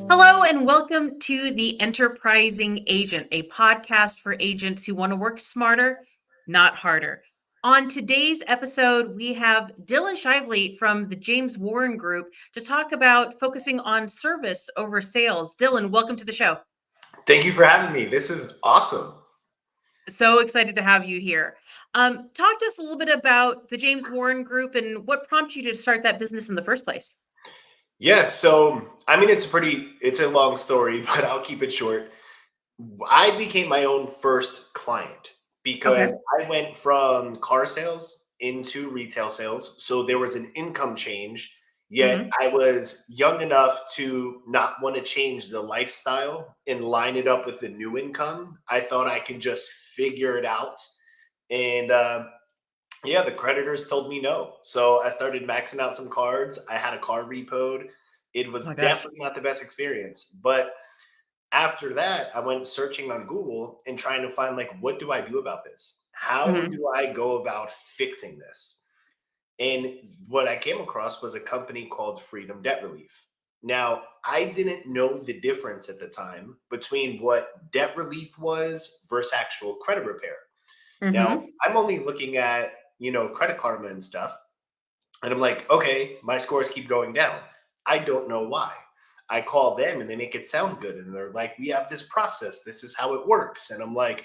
Hello, and welcome to The Enterprising Agent, a podcast for agents who want to work smarter, not harder. On today's episode, we have Dylan Schivley from the James Warren Group to talk about focusing on service over sales. Dylan, welcome to the show. Thank you for having me. This is awesome. So excited to have you here. Talk to us a little bit about the James Warren Group and what prompted you to start that business in the first place. Yeah, so it's a long story, but I'll keep it short. I became my own first client because Okay. I went from car sales into retail sales. So there was an income change, yet Hmm. I was young enough to not want to change the lifestyle and line it up with the new income. I thought I could just figure it out. And yeah, the creditors told me no. So I started maxing out some cards. I had a car repoed. It Oh my was gosh. definitely not the best experience. But after that, I went searching on Google and trying to find, like, what do I do about this? How Hmm. do I go about fixing this? And what I came across was a company called Freedom Debt Relief. Now, I didn't know the difference at the time between what debt relief was versus actual credit repair. Now, Hmm. I'm only looking at, Credit Karma and stuff. And I'm like, okay, my scores keep going down. I don't know why. I call them and they make it sound good. And they're like, we have this process. This is how it works. And I'm like,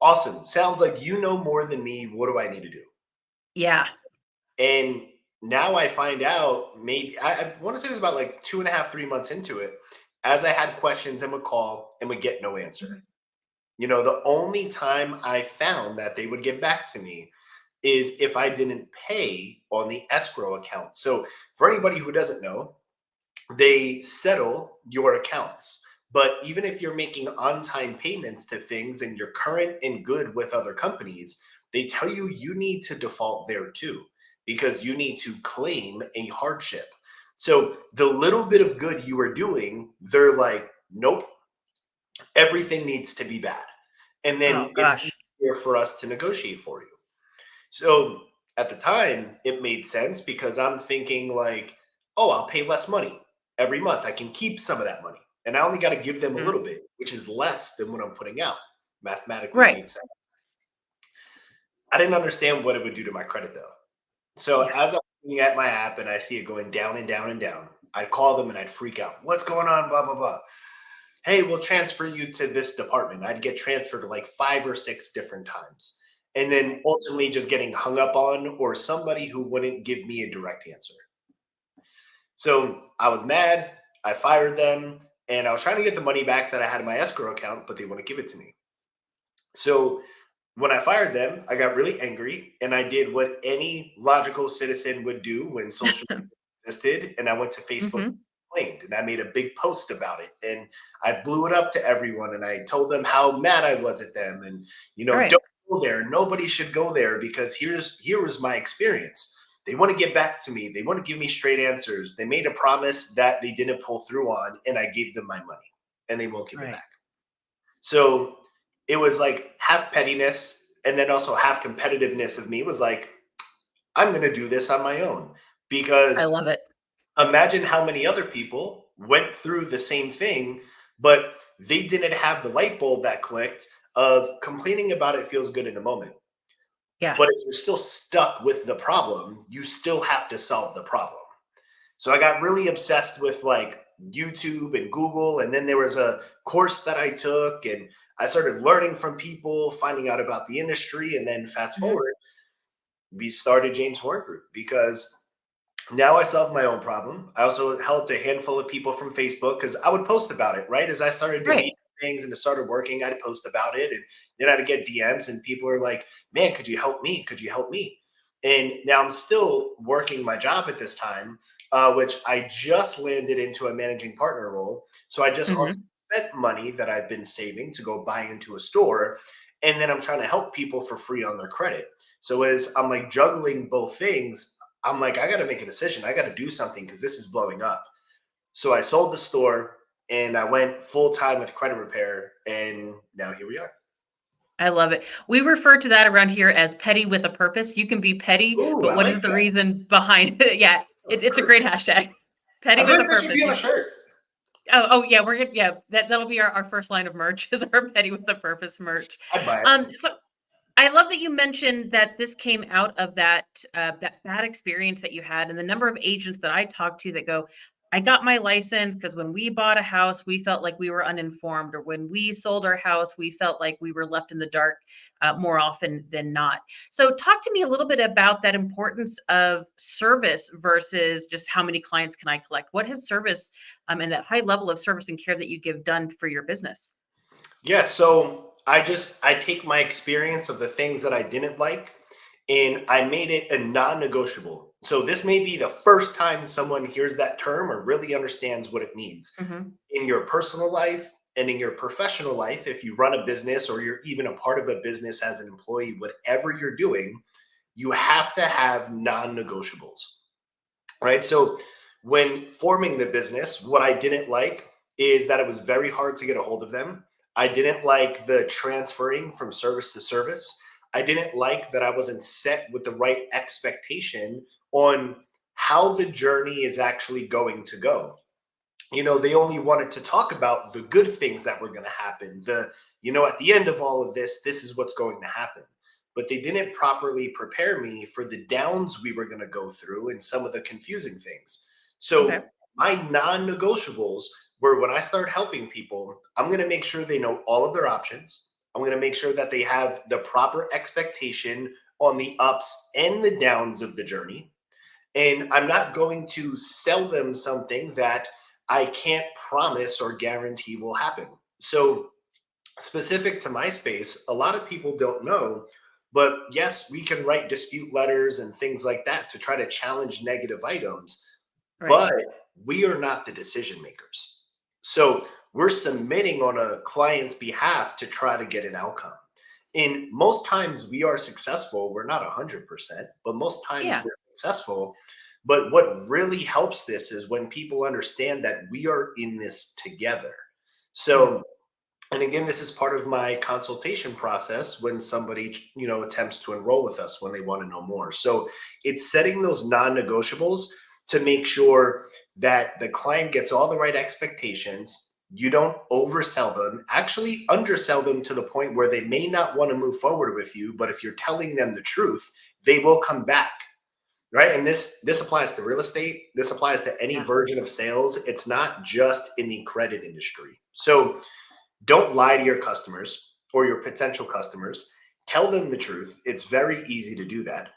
awesome. Sounds like you know more than me. What do I need to do? Yeah. And now I find out, maybe I want to say it was about like 2.5, 3 months into it, as I had questions and would call and would get no answer. Mhm. The only time I found that they would get back to me is if I didn't pay on the escrow account. So, for anybody who doesn't know, they settle your accounts. But even if you're making on time payments to things and you're current and good with other companies, they tell you need to default there too, because you need to claim a hardship. So, the little bit of good you were doing, they're like, nope, everything needs to be bad. And Oh then it's gosh. easier for us to negotiate for you. So at the time, it made sense because I'm thinking, like, oh, I'll pay less money every month. I can keep some of that money. And I only got to give them a Mhm. little bit, which is less than what I'm putting out. Mathematically, it Right. made sense. I didn't understand what it would do to my credit though. So Yeah. as I'm looking at my app and I see it going down and down and down, I'd call them and I'd freak out. What's going on? Blah, blah, blah. Hey, we'll transfer you to this department. I'd get transferred like 5 or 6 different times. And then ultimately just getting hung up on, or somebody who wouldn't give me a direct answer. So I was mad. I fired them and I was trying to get the money back that I had in my escrow account, but they wouldn't give it to me. So when I fired them, I got really angry and I did what any logical citizen would do when social media existed. And I went to Facebook Hmm. and complained, and I made a big post about it. And I blew it up to everyone and I told them how mad I was at them. And, Right. don't go there. Nobody should go there because here was my experience. They want to get back to me. They want to give me straight answers. They made a promise that they didn't pull through on, and I gave them my money and they won't give it Right. back. So it was like half pettiness and then also half competitiveness of me was like, I'm going to do this on my own. I Because love it. imagine how many other people went through the same thing, but they didn't have the light bulb that clicked of complaining about it feels good in the moment. Yeah. But if you're still stuck with the problem, you still have to solve the problem. So I got really obsessed with like YouTube and Google. And then there was a course that I took and I started learning from people, finding out about the industry. And then fast Hmm. forward, we started James Horn Group because now I solved my own problem. I also helped a handful of people from Facebook because I would post about it, right? As I started deleting Right. things and it started working, I'd post about it. And then I'd get DMs and people are like, man, could you help me? Could you help me? And now I'm still working my job at this time, which I just landed into a managing partner role. So I just also Hmm. spent money that I've been saving to go buy into a store. And then I'm trying to help people for free on their credit. So as I'm like juggling both things, I'm like, I got to make a decision. I got to do something because this is blowing up. So I sold the store and I went full time with credit repair. And now here we are. I love it. We refer to that around here as petty with a purpose. You can be petty, Ooh, but I what like is the that. reason behind it? Yeah, it's a great hashtag. Petty I feel with like a that should purpose. be on a shirt. Oh yeah, we're gonna yeah, that'll be our first line of merch is our petty with a purpose merch. I'd buy it. So I love that you mentioned that this came out of that bad experience that you had, and the number of agents that I talk to that go, "I got my license because when we bought a house, we felt like we were uninformed, or when we sold our house, we felt like we were left in the dark more often than not." So, talk to me a little bit about that importance of service versus just how many clients can I collect. What has service and that high level of service and care that you give done for your business? Yeah, so I take my experience of the things that I didn't like and I made it a non-negotiable. So this may be the first time someone hears that term or really understands what it means. Hmm. In your personal life and in your professional life, if you run a business or you're even a part of a business as an employee, whatever you're doing, you have to have non-negotiables, right? So when forming the business, what I didn't like is that it was very hard to get a hold of them. I didn't like the transferring from service to service. I didn't like that I wasn't set with the right expectation on how the journey is actually going to go. They only wanted to talk about the good things that were going to happen. At the end of all of this is what's going to happen. But they didn't properly prepare me for the downs we were going to go through and some of the confusing things. Okay. So my non-negotiables were when I start helping people, I'm going to make sure they know all of their options. I'm going to make sure that they have the proper expectation on the ups and the downs of the journey. And I'm not going to sell them something that I can't promise or guarantee will happen. So, specific to my space, a lot of people don't know, but yes, we can write dispute letters and things like that to try to challenge negative items, Right. but we are not the decision makers. So, we're submitting on a client's behalf to try to get an outcome. And most times we are successful. We're not 100%, but most times Yeah. we're successful. But what really helps this is when people understand that we are in this together. Mm. So, and again, this is part of my consultation process when somebody, attempts to enroll with us when they want to know more. So it's setting those non-negotiables to make sure that the client gets all the right expectations. You don't oversell them, actually undersell them to the point where they may not want to move forward with you. But if you're telling them the truth, they will come back. Right. And this applies to real estate. This applies to any Yeah. version of sales. It's not just in the credit industry. So don't lie to your customers or your potential customers. Tell them the truth. It's very easy to do that.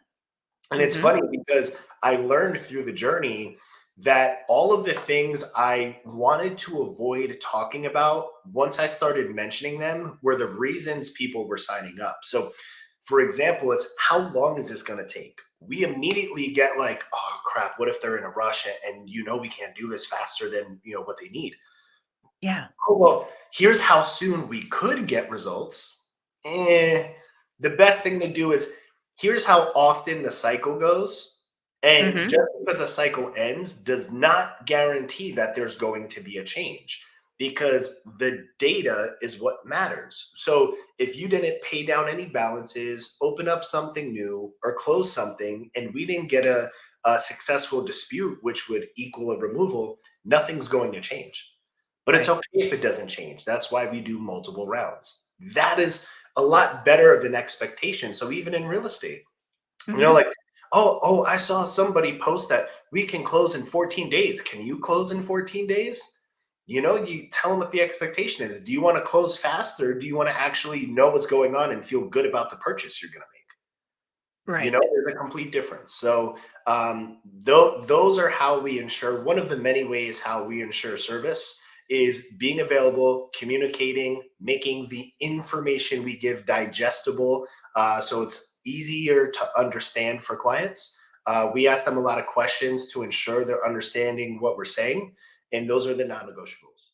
And it's Hmm. funny because I learned through the journey that all of the things I wanted to avoid talking about, once I started mentioning them, were the reasons people were signing up. So, for example, it's how long is this going to take? We immediately get like, oh crap, what if they're in a rush and we can't do this faster than what they need. Yeah. Oh, well, here's how soon we could get results. The best thing to do is here's how often the cycle goes. And Hmm. just because a cycle ends does not guarantee that there's going to be a change because the data is what matters. So if you didn't pay down any balances, open up something new, or close something, and we didn't get a successful dispute, which would equal a removal, nothing's going to change. But it's Right. okay if it doesn't change. That's why we do multiple rounds. That is a lot better of an expectation. So even in real estate, Hmm. like, oh, I saw somebody post that we can close in 14 days. Can you close in 14 days? You tell them what the expectation is. Do you want to close fast or do you want to actually know what's going on and feel good about the purchase you're going to make? Right. There's a complete difference. So those are how we ensure. One of the many ways how we ensure service is being available, communicating, making the information we give digestible, so it's easier to understand for clients. We ask them a lot of questions to ensure they're understanding what we're saying, and those are the non-negotiables.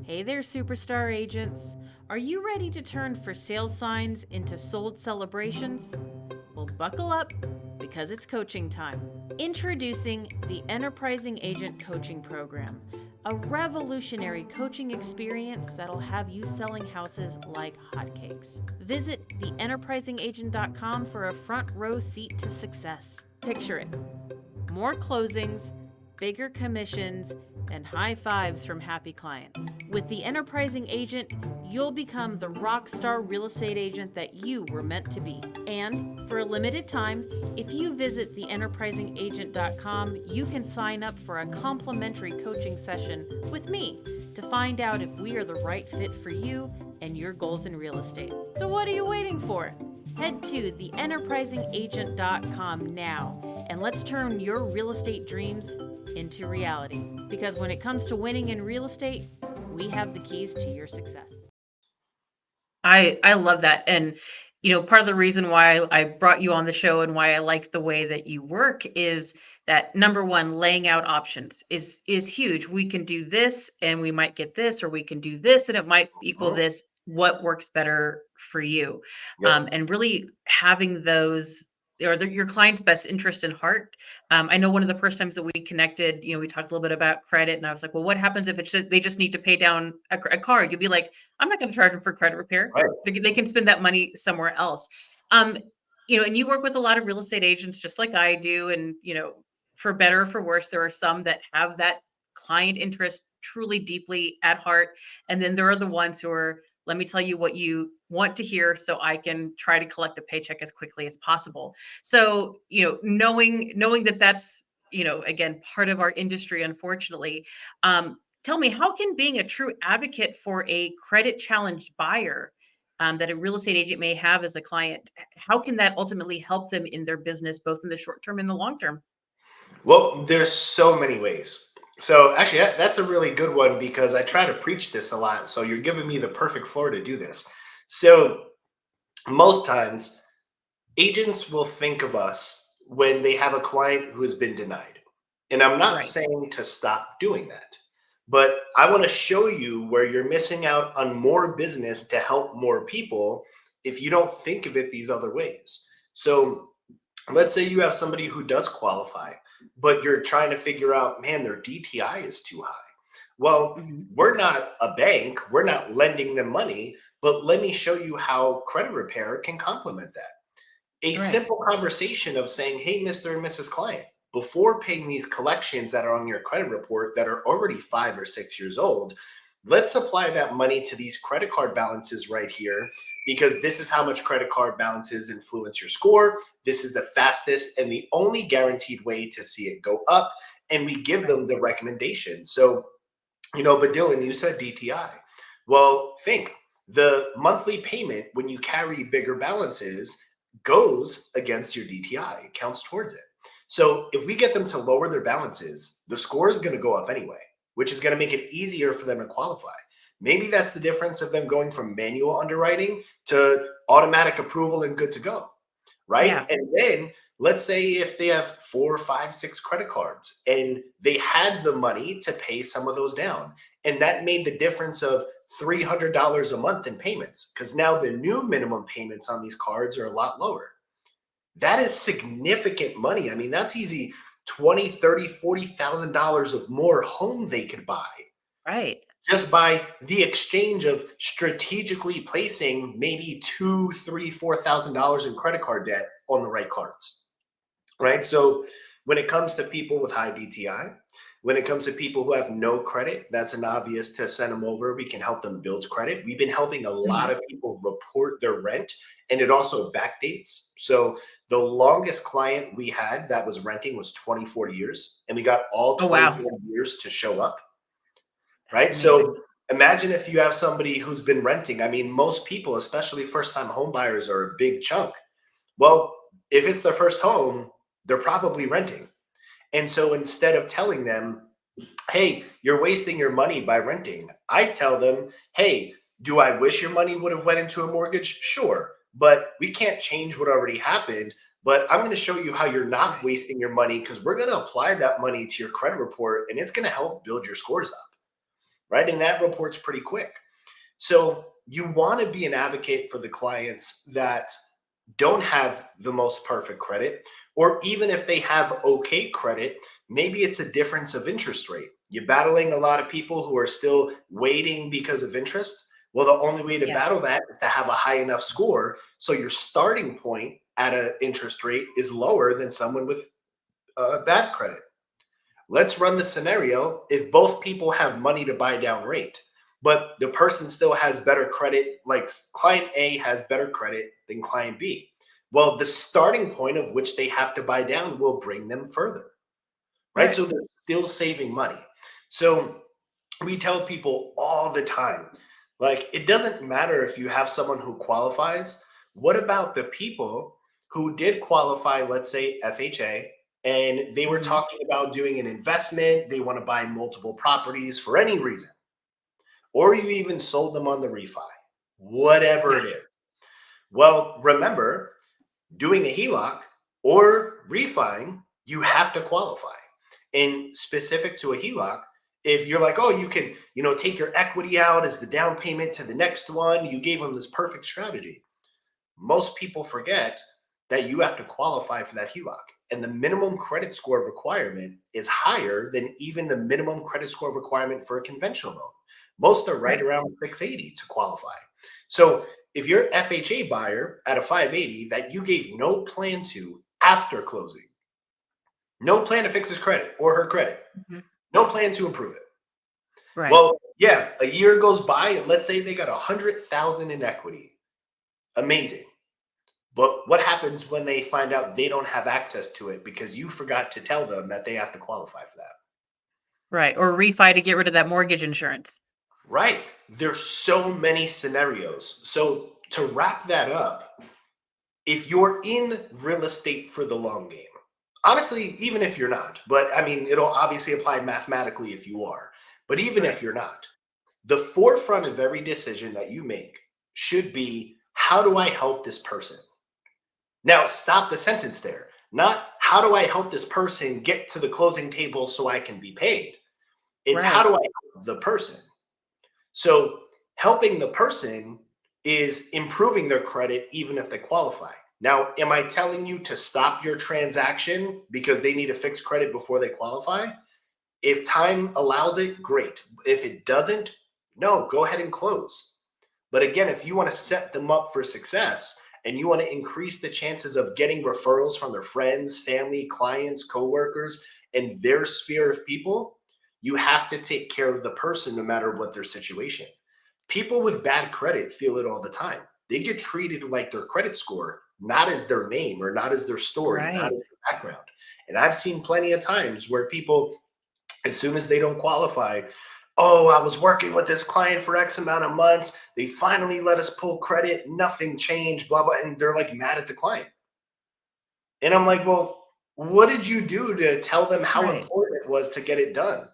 Hey there, superstar agents. Are you ready to turn for sale signs into sold celebrations? Well, buckle up because it's coaching time. Introducing the Enterprising Agent Coaching Program, a revolutionary coaching experience that'll have you selling houses like hotcakes. Visit theenterprisingagent.com for a front row seat to success. Picture it: more closings, bigger commissions, and high fives from happy clients. With the enterprising agent, you'll become the rock star real estate agent that you were meant to be. And for a limited time, if you visit theenterprisingagent.com, you can sign up for a complimentary coaching session with me to find out if we are the right fit for you and your goals in real estate. So, what are you waiting for? Head to theenterprisingagent.com now and let's turn your real estate dreams into reality. Because when it comes to winning in real estate, we have the keys to your success. I love that. And part of the reason why I brought you on the show and why I like the way that you work is that number one, laying out options is huge. We can do this and we might get this, or we can do this and it might equal Mhm. this. What works better for you? Yep. And really having those your client's best interest in heart. I know one of the first times that we connected, we talked a little bit about credit, and I was like, well, what happens if they just need to pay down a card? You'd be like, I'm not going to charge them for credit repair. Right. They can spend that money somewhere else. Um, and you work with a lot of real estate agents just like I do. And, for better or for worse, there are some that have that client interest truly deeply at heart. And then there are the ones who are, let me tell you what you want to hear so I can try to collect a paycheck as quickly as possible. So, knowing that that's, again, part of our industry, unfortunately, tell me, how can being a true advocate for a credit challenged buyer that a real estate agent may have as a client, how can that ultimately help them in their business, both in the short term and the long term? Well, there's so many ways. So actually, that's a really good one because I try to preach this a lot. So you're giving me the perfect floor to do this. So most times, agents will think of us when they have a client who has been denied. And I'm not Right. saying to stop doing that, but I want to show you where you're missing out on more business to help more people if you don't think of it these other ways. So let's say you have somebody who does qualify, but you're trying to figure out, man, their DTI is too high. Well, Hmm. we're not a bank, we're not lending them money, but let me show you how credit repair can complement that. A Right. simple conversation of saying, hey, Mr. and Mrs. Client, before paying these collections that are on your credit report that are already 5 or 6 years old, let's apply that money to these credit card balances right here, because this is how much credit card balances influence your score. This is the fastest and the only guaranteed way to see it go up. And we give Right. them the recommendation. So, but Dylan, you said DTI. Well, think the monthly payment when you carry bigger balances goes against your DTI, it counts towards it. So if we get them to lower their balances, the score is going to go up anyway, which is going to make it easier for them to qualify. Maybe that's the difference of them going from manual underwriting to automatic approval and good to go, right? Yeah. And then let's say if they have 4, 5, 6 credit cards and they had the money to pay some of those down, and that made the difference of $300 a month in payments because now the new minimum payments on these cards are a lot lower. That is significant money. I mean, that's easy 20, 30, $40,000 of more home they could buy Right. just by the exchange of strategically placing maybe two, three, $4,000 in credit card debt on the right cards, right? So when it comes to people with high DTI, when it comes to people who have no credit, that's an obvious to send them over. We can help them build credit. We've been helping a lot Hmm. of people report their rent, and it also backdates. So the longest client we had that was renting was 24 years, and we got all Oh, wow. 24 years to show up, That's right? amazing. So imagine if you have somebody who's been renting. I mean, most people, especially first time home buyers, are a big chunk. Well, if it's their first home, they're probably renting. And so instead of telling them, hey, you're wasting your money by renting, I tell them, hey, do I wish your money would have went into a mortgage? Sure. But we can't change what already happened. But I'm going to show you how you're not Right. wasting your money because we're going to apply that money to your credit report and it's going to help build your scores up, right? And that report's pretty quick. So you want to be an advocate for the clients that don't have the most perfect credit, or even if they have okay credit, maybe it's a difference of interest rate. You're battling a lot of people who are still waiting because of interest. Well, the only way to Yeah. battle that is to have a high enough score. So your starting point at an interest rate is lower than someone with bad credit. Let's run the scenario if both people have money to buy down rate, but the person still has better credit, like client A has better credit than client B. Well, the starting point of which they have to buy down will bring them further, right? Right. So they're still saving money. So we tell people all the time, like, it doesn't matter if you have someone who qualifies. What about the people who did qualify, let's say FHA, and they were Hmm. talking about doing an investment, they want to buy multiple properties for any reason, or you even sold them on the refi, whatever Yeah. it is. Well, remember, doing a HELOC or refining, you have to qualify. And specific to a HELOC, if you're like, oh, you can, take your equity out as the down payment to the next one, you gave them this perfect strategy. Most people forget that you have to qualify for that HELOC. And the minimum credit score requirement is higher than even the minimum credit score requirement for a conventional loan. Most are right Right. around 680 to qualify. So if you're an FHA buyer at a 580 that you gave no plan to after closing, no plan to fix his credit or her credit, Mhm. no plan to improve it. Right. Well, yeah, a year goes by and let's say they got 100,000 in equity. Amazing. But what happens when they find out they don't have access to it because you forgot to tell them that they have to qualify for that? Right. Or refi to get rid of that mortgage insurance. Right. There's so many scenarios. So to wrap that up, if you're in real estate for the long game, honestly, even if you're not, but I mean, it'll obviously apply mathematically if you are, but even Right. if you're not, the forefront of every decision that you make should be, how do I help this person? Now, stop the sentence there. Not how do I help this person get to the closing table so I can be paid? It's how Right. do I help the person? So, helping the person is improving their credit even if they qualify. Now, am I telling you to stop your transaction because they need a fixed credit before they qualify? If time allows it, great. If it doesn't, no, go ahead and close. But again, if you want to set them up for success and you want to increase the chances of getting referrals from their friends, family, clients, coworkers, and their sphere of people, you have to take care of the person no matter what their situation. People with bad credit feel it all the time. They get treated like their credit score, not as their name or not as their story, not as Right. their background. And I've seen plenty of times where people, as soon as they don't qualify, oh, I was working with this client for X amount of months. They finally let us pull credit. Nothing changed, blah, blah. And they're like mad at the client. And I'm like, well, what did you do to tell them how Right. important it was to get it done?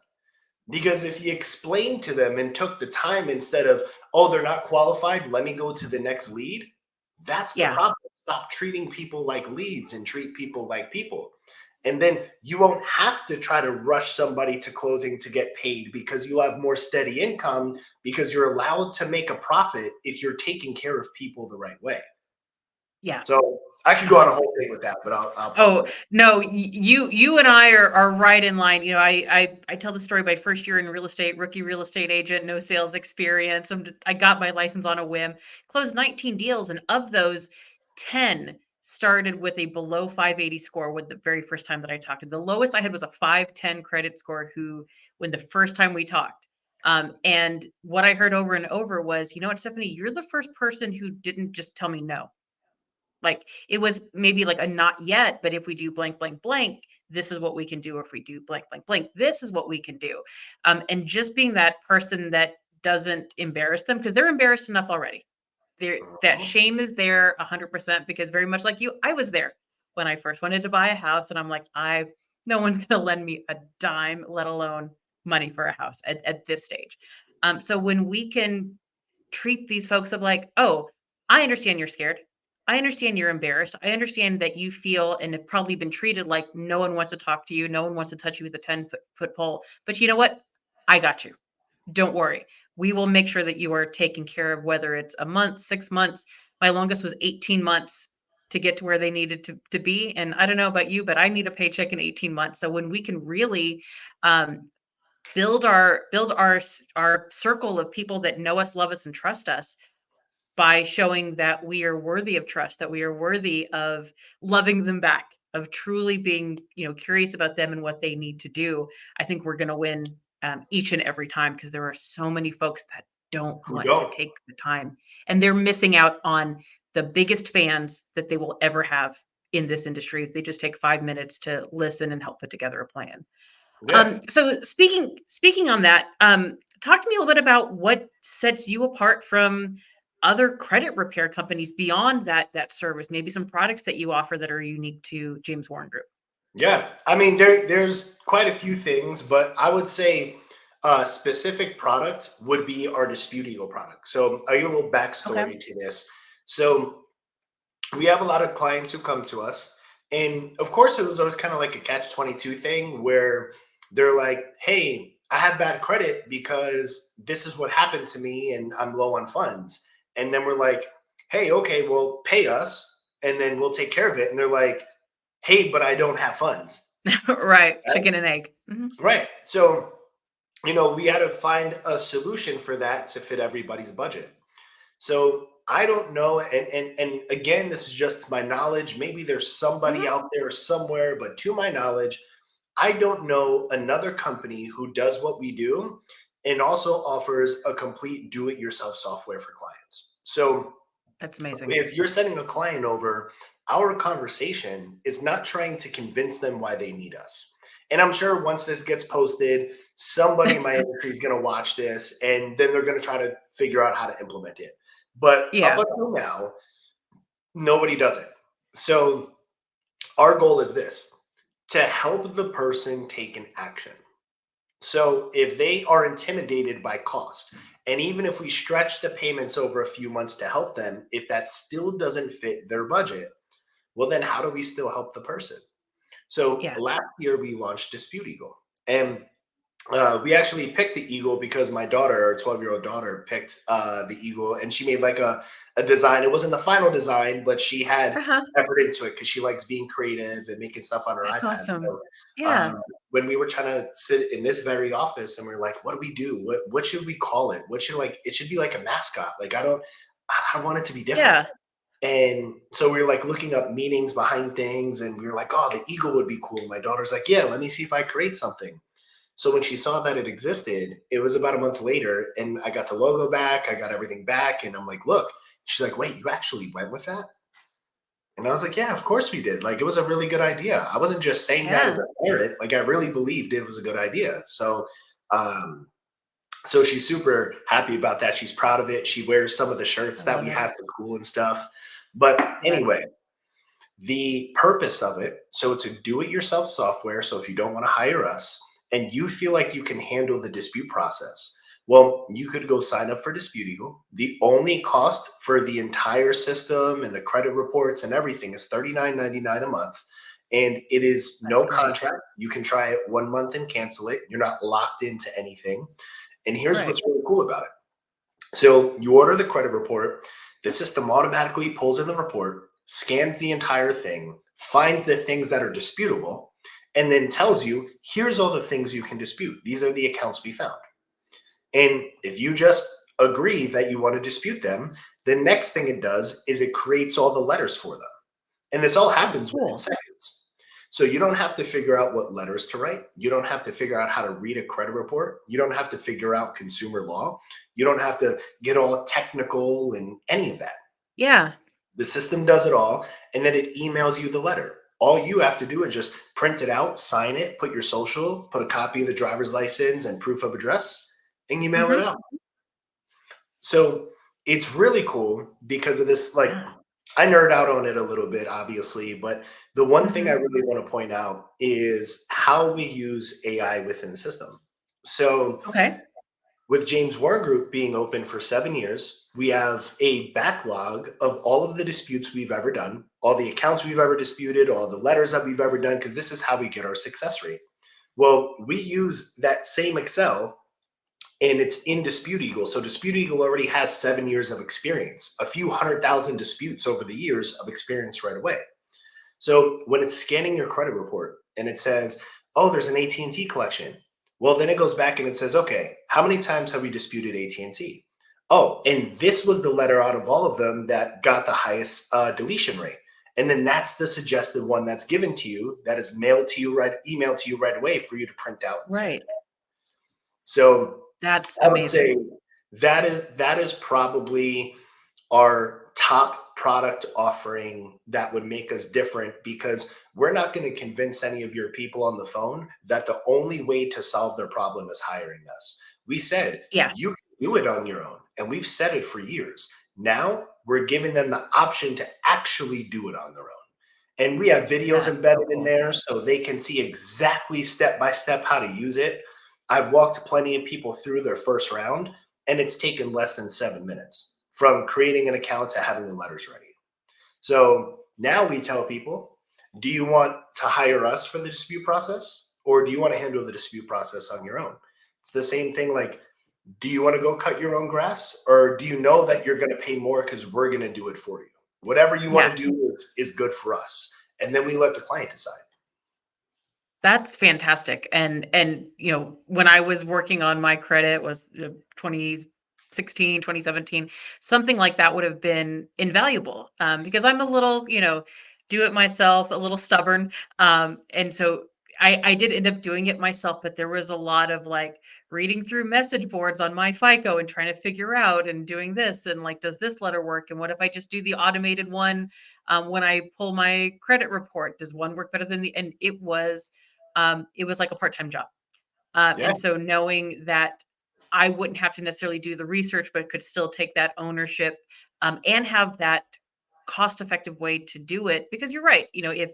Because if you explained to them and took the time instead of, oh, they're not qualified, let me go to the next lead, that's the Yeah. problem. Stop treating people like leads and treat people like people. And then you won't have to try to rush somebody to closing to get paid because you'll have more steady income because you're allowed to make a profit if you're taking care of people the right way. Yeah. So I could go on a whole 100%. thing with that, but I'll pause Oh, there. no, you and I are right in line. I tell the story. My first year in real estate, rookie real estate agent, no sales experience. I got my license on a whim, closed 19 deals, and of those, 10 started with a below 580 score with the very first time that I talked to. The lowest I had was a 510 credit score who when the first time we talked. And what I heard over and over was, you know what, Stephanie, you're the first person who didn't just tell me no. Like, it was maybe like a not yet, but if we do blank, blank, blank, this is what we can do. If we do blank, blank, blank, this is what we can do. And just being that person that doesn't embarrass them because they're embarrassed enough already. That Mhm. shame is there 100% because very much like you, I was there when I first wanted to buy a house, and I'm like, no one's going to lend me a dime, let alone money for a house at this stage. So when we can treat these folks of like, "Oh, I understand you're scared. I understand you're embarrassed. I understand that you feel and have probably been treated like no one wants to talk to you. No one wants to touch you with a 10-foot pole. But you know what? I got you. Don't worry. We will make sure that you are taken care of, whether it's a month, 6 months. My longest was 18 months to get to where they needed to be. And I don't know about you, but I need a paycheck in 18 months. So when we can really build our circle of people that know us, love us, and trust us by showing that we are worthy of trust, that we are worthy of loving them back. of truly being, curious about them and what they need to do, I think we're going to win each and every time because there are so many folks that don't Who want to don't? take the time and they're missing out on the biggest fans that they will ever have in this industry if they just take 5 minutes to listen and help put together a plan. Yeah. So speaking on that, talk to me a little bit about what sets you apart from other credit repair companies beyond that service. Maybe some products that you offer that are unique to James Warren Group. Yeah, I mean there's quite a few things, but I would say a specific product would be our Dispute Eagle product. So I'll give a little Okay. backstory to this. So we have a lot of clients who come to us, and of course it was always kind of like a catch-22 thing where they're like, hey, I have bad credit because this is what happened to me and I'm low on funds. And then we're like, hey, okay, well, pay us and then we'll take care of it. And they're like, hey, but I don't have funds. Right. Right. Chicken and egg. Right. So, we had to find a solution for that to fit everybody's budget. So I don't know. And again, this is just my knowledge. Maybe there's somebody Mhm. out there somewhere, but to my knowledge, I don't know another company who does what we do and also offers a complete do-it-yourself software for clients. So That's amazing. if you're sending a client over, our conversation is not trying to convince them why they need us. And I'm sure once this gets posted, somebody in my industry is going to watch this and then they're going to try to figure out how to implement it. But up Yeah. until now, nobody does it. So our goal is this: to help the person take an action. So if they are intimidated by cost, and even if we stretch the payments over a few months to help them, if that still doesn't fit their budget, well, then how do we still help the person? So Yeah. last year we launched Dispute Eagle, and we actually picked the eagle because my daughter, our 12-year-old daughter, picked the eagle, and she made like a design. It wasn't the final design, but she had Uh-huh. effort into it because she likes being creative and making stuff on her That's iPad. awesome. So Yeah. when we were trying to sit in this very office and we are like, what do we do? What should we call it? What should like it should be like a mascot. Like I want it to be different. Yeah. And so we were like looking up meanings behind things, and we were like, oh, the eagle would be cool. My daughter's like, yeah, let me see if I create something. So when she saw that it existed, it was about a month later, and I got the logo back, I got everything back, and I'm like, look. She's like, wait, you actually went with that? And I was like, yeah, of course we did. Like, it was a really good idea. I wasn't just saying that as Yeah. a parent. Like, I really believed it was a good idea. Um, so she's super happy about that. She's proud of it. She wears some of the I shirts that love we it. have to school and stuff. But That's anyway, the purpose of it, so it's a do-it-yourself software. So if you don't want to hire us and you feel like you can handle the dispute process, well, you could go sign up for Dispute Eagle. The only cost for the entire system and the credit reports and everything is $39.99 a month. And it is that's no great. contract. You can try it 1 month and cancel it. You're not locked into anything. And here's Right. what's really cool about it. So you order the credit report, the system automatically pulls in the report, scans the entire thing, finds the things that are disputable, and then tells you, here's all the things you can dispute. These are the accounts we found. And if you just agree that you want to dispute them, the next thing it does is it creates all the letters for them. And this all Oh, happens within cool. seconds. So you don't have to figure out what letters to write. You don't have to figure out how to read a credit report. You don't have to figure out consumer law. You don't have to get all technical and any of that. Yeah. The system does it all, and then it emails you the letter. All you have to do is just print it out, sign it, put your social, put a copy of the driver's license and proof of address, and you mail it Mhm. out. So it's really cool because of this. Like, Yeah. I nerd out on it a little bit, obviously, but the one thing I Mhm. really want to point out is how we use AI within the system. So Okay. with James Warren Group being open for 7 years, we have a backlog of all of the disputes we've ever done, all the accounts we've ever disputed, all the letters that we've ever done, because this is how we get our success rate. Well, we use that same Excel and it's in Dispute Eagle. So Dispute Eagle already has 7 years of experience, a few 100,000 disputes over the years of experience right away. So when it's scanning your credit report and it says, "Oh, there's an AT&T collection," well, then it goes back and it says, "Okay, how many times have we disputed AT&T? Oh, and this was the letter out of all of them that got the highest deletion rate." And then that's the suggested one that's given to you, that is mailed to you, right, emailed to you right away for you to print out and send. Right. So That's I would amazing. say that is probably our top product offering that would make us different, because we're not going to convince any of your people on the phone that the only way to solve their problem is hiring us. We said Yeah. you can do it on your own, and we've said it for years. Now we're giving them the option to actually do it on their own. And we have videos That's so embedded in cool. there so they can see exactly step by step how to use it. I've walked plenty of people through their first round, and it's taken less than 7 minutes from creating an account to having the letters ready. So now we tell people, do you want to hire us for the dispute process, or do you want to handle the dispute process on your own? It's the same thing like, do you want to go cut your own grass, or do you know that you're going to pay more because we're going to do it for you? Whatever you want Yeah. to do is good for us. And then we let the client decide. That's fantastic. And when I was working on my credit was 2016, 2017, something like that would have been invaluable. Because I'm a little, do it myself, a little stubborn. And so I did end up doing it myself, but there was a lot of like reading through message boards on my FICO and trying to figure out and doing this and like, does this letter work? And what if I just do the automated one when I pull my credit report? Does one work better than the? And it was like a part-time job. Yeah. And so knowing that I wouldn't have to necessarily do the research, but could still take that ownership and have that cost-effective way to do it. Because you're right, if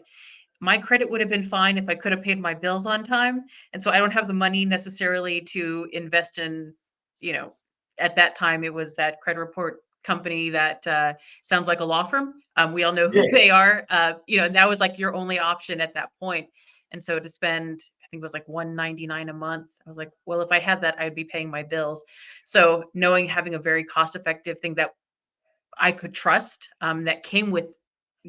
my credit would have been fine if I could have paid my bills on time, and so I don't have the money necessarily to invest in, you know, at that time it was that credit report company that sounds like a law firm. We all know who Yeah. they are. And that was like your only option at that point. And so to spend, I think it was like 199 a month. I was like, well, if I had that, I'd be paying my bills. So knowing having a very cost effective thing that I could trust, that came with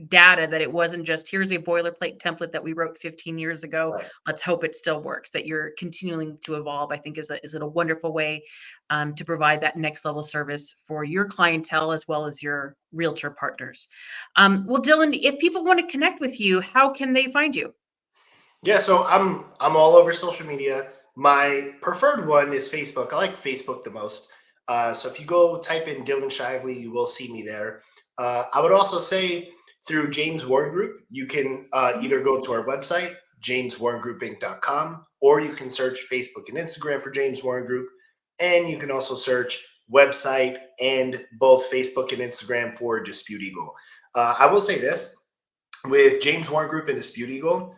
data, that it wasn't just here's a boilerplate template that we wrote 15 years ago. Right. Let's hope it still works. That you're continuing to evolve, I think, is a wonderful way to provide that next level service for your clientele as well as your realtor partners. Well, Dylan, if people want to connect with you, how can they find you? Yeah, so I'm all over social media. My preferred one is Facebook. I like Facebook the most. So if you go type in Dylan Shively, you will see me there. I would also say through James Warren Group, you can Mhm. either go to our website, jameswarrengroupinc.com, or you can search Facebook and Instagram for James Warren Group. And you can also search website and both Facebook and Instagram for Dispute Eagle. I will say this with James Warren Group and Dispute Eagle,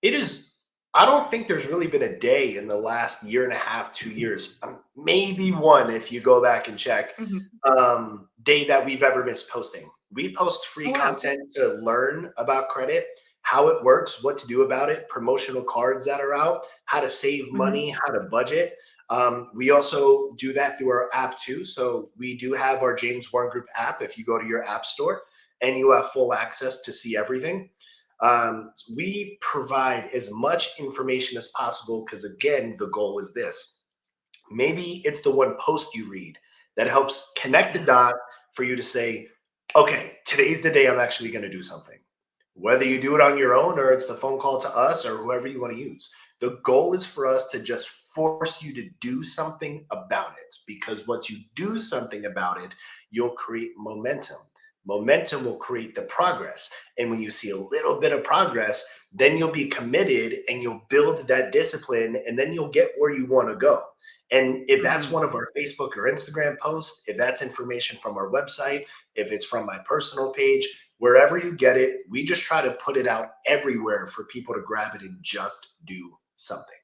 it is, I don't think there's really been a day in the last year and a half, 2 years, maybe one if you go back and check, Mhm. day that we've ever missed posting. We post free Oh, wow. content to learn about credit, how it works, what to do about it, promotional cards that are out, how to save Mhm. money, how to budget. We also do that through our app too. So we do have our James Warren Group app. If you go to your app store and you have full access to see everything, we provide as much information as possible, because again, the goal is this. Maybe it's the one post you read that helps connect the Yeah. dot for you to say, okay, today's the day I'm actually going to do something. Whether you do it on your own or it's the phone call to us or whoever you want to use. The goal is for us to just force you to do something about it, because once you do something about it, you'll create momentum. Momentum will create the progress. And when you see a little bit of progress, then you'll be committed and you'll build that discipline, and then you'll get where you want to go. And if that's Mhm. one of our Facebook or Instagram posts, if that's information from our website, if it's from my personal page, wherever you get it, we just try to put it out everywhere for people to grab it and just do something.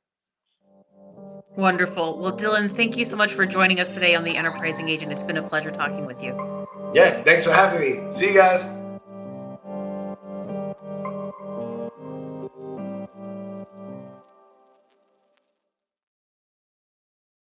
Wonderful. Well, Dylan, thank you so much for joining us today on the Enterprising Agent. It's been a pleasure talking with you. Yeah, thanks for having me. See you guys.